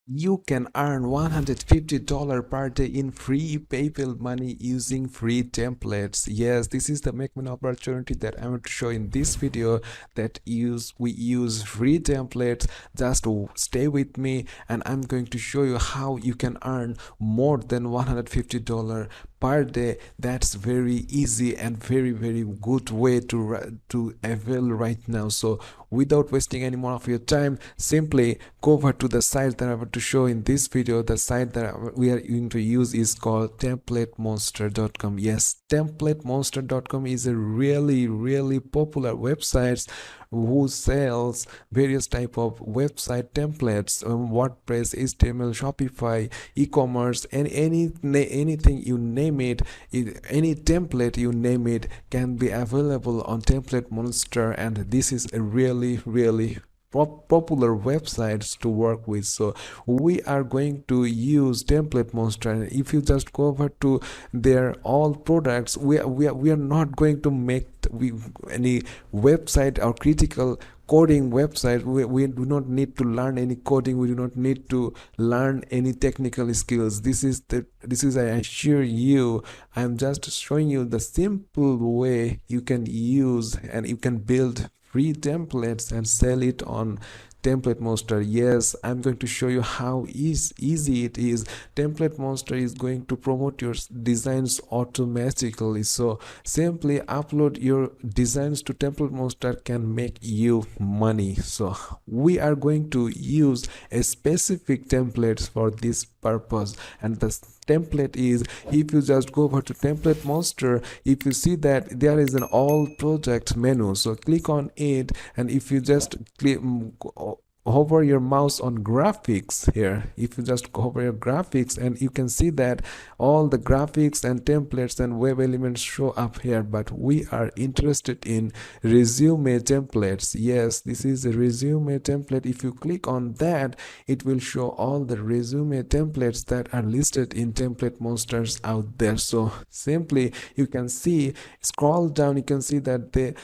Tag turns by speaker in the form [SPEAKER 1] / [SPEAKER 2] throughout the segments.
[SPEAKER 1] You can earn $150 per day in free PayPal money using free templates. Yes, this is the make money opportunity that I want to show in this video, that we use free templates. Just stay with me and I'm going to show you how you can earn more than $150 per day. That's very easy and very good way to avail right now. So without wasting any more of your time, simply go over to the site that I want to show in this video. The site that we are going to use is called templatemonster.com. Yes, templatemonster.com is a really popular website who sells various type of website templates, WordPress, HTML, Shopify, e-commerce, and anything you name it, any template you name it can be available on Template Monster, and this is a really popular websites to work with. So we are going to use Template Monster, and if you just go over to their all products, we are not going to make any website or critical coding website. We do not need to learn any coding, we do not need to learn any technical skills. This is, I assure you, I'm just showing you the simple way you can use and you can build free templates and sell it on Template Monster. Yes, I'm going to show you how easy it is. Template Monster is going to promote your designs automatically. So simply upload your designs to Template Monster can make you money. So we are going to use a specific templates for this purpose, and the template is, if you just go over to Template Monster, if you see that there is an all project menu, so click on it, and if you just hover your mouse on graphics here, if you just hover your graphics, and you can see that all the graphics and templates and web elements show up here, but we are interested in resume templates. Yes, this is a resume template. If you click on that, it will show all the resume templates that are listed in Template Monsters out there. So simply you can see, scroll down, you can see that the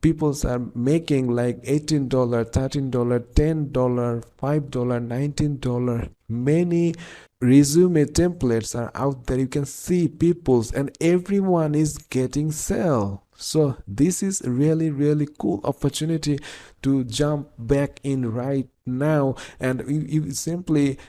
[SPEAKER 1] people are making like $18, $13, $10, $5, $19. Many resume templates are out there. You can see people's, and everyone is getting sell. So this is really cool opportunity to jump back in right now, and you simply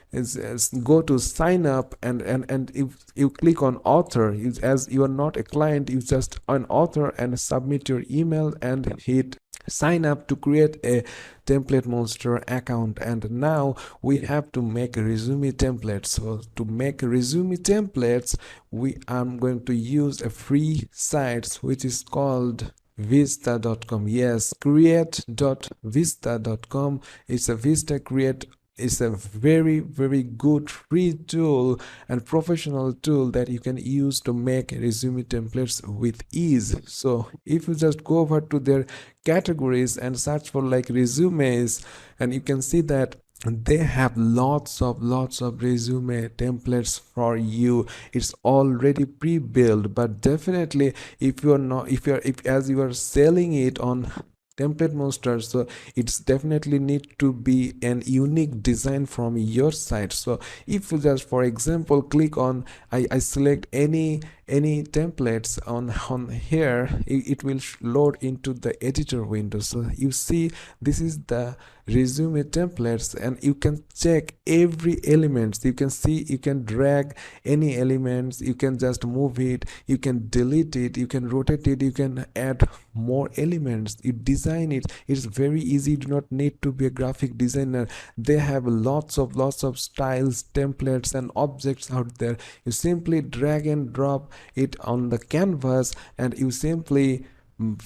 [SPEAKER 1] go to sign up, and if you click on author, as you are not a client, you just an author, and submit your email and hit sign up to create a Template Monster account. And now we have to make a resume template. So to make resume templates, we are going to use a free site which is called vista.com. Yes, create.vista.com. It's a Vista Create. It's a very good free tool and professional tool that you can use to make resume templates with ease. So if you just go over to their categories and search for like resumes, and you can see that they have lots of resume templates for you. It's already pre-built, but definitely if you're not, if as you are selling it on Template Monster, so it's definitely need to be an unique design from your site. So if you just, for example, click on, I select any templates on here, it will load into the editor window. So you see, this is the resume templates, and you can check every element. You can see, you can drag any elements, you can just move it, you can delete it, you can rotate it, you can add more elements, you design it. It's very easy. You do not need to be a graphic designer. They have lots of styles, templates, and objects out there. You simply drag and drop it on the canvas, and you simply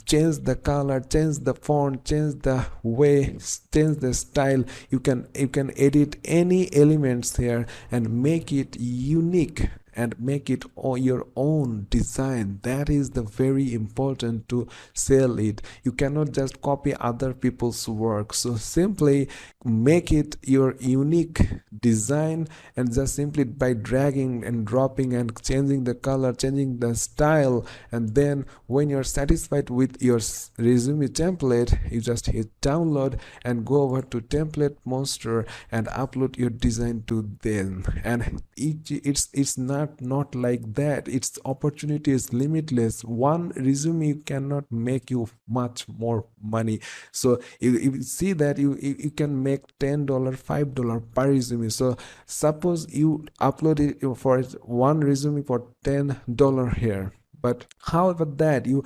[SPEAKER 1] change the color, change the font, change the way, change the style. You can edit any elements here and make it unique and make it your own design. That is the very important to sell it. You cannot just copy other people's work. So simply make it your unique design, and just simply by dragging and dropping and changing the color, changing the style, and then when you're satisfied with your resume template, you just hit download and go over to Template Monster and upload your design to them. And it's not like that. Its opportunity is limitless. One resume cannot make you much more money. So you see that you can make $10, $5 per resume. So suppose you upload it for one resume for $10 here. But how about that? You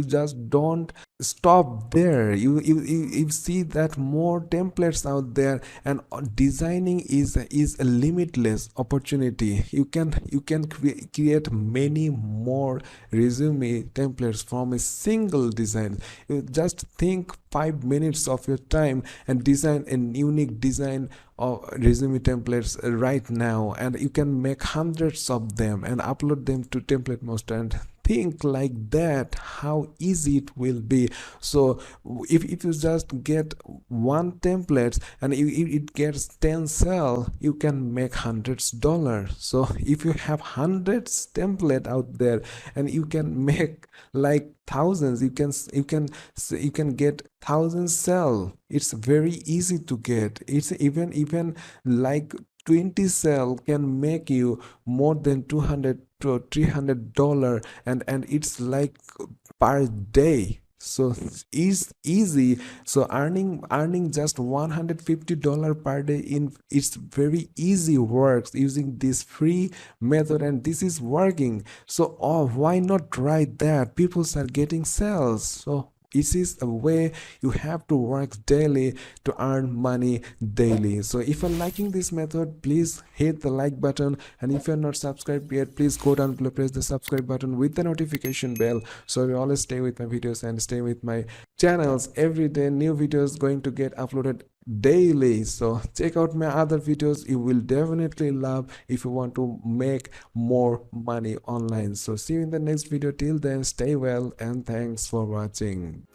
[SPEAKER 1] just don't stop there. You see that more templates out there, and designing is a limitless opportunity. You can create many more resume templates from a single design. You just think 5 minutes of your time and design a unique design of resume templates right now, and you can make hundreds of them and upload them to Template Monster. And think like that, how easy it will be. So if you just get one template and it gets 10 sell, you can make $100. So if you have hundreds template out there, and you can make like thousands, you can get thousands sell. It's very easy to get. It's even like 20 sell can make you more than $200 to $300, and it's like per day. So it's easy. So earning just $150 per day it's very easy works using this free method, and this is working. So why not try that? People are getting sales. So this is a way you have to work daily to earn money daily. So if you're liking this method, please hit the like button, and if you're not subscribed yet, please go down below, press the subscribe button with the notification bell, so you always stay with my videos and stay with my channels. Every day new videos going to get uploaded daily. So check out my other videos. You will definitely love if you want to make more money online. So see you in the next video. Till then, stay well and thanks for watching.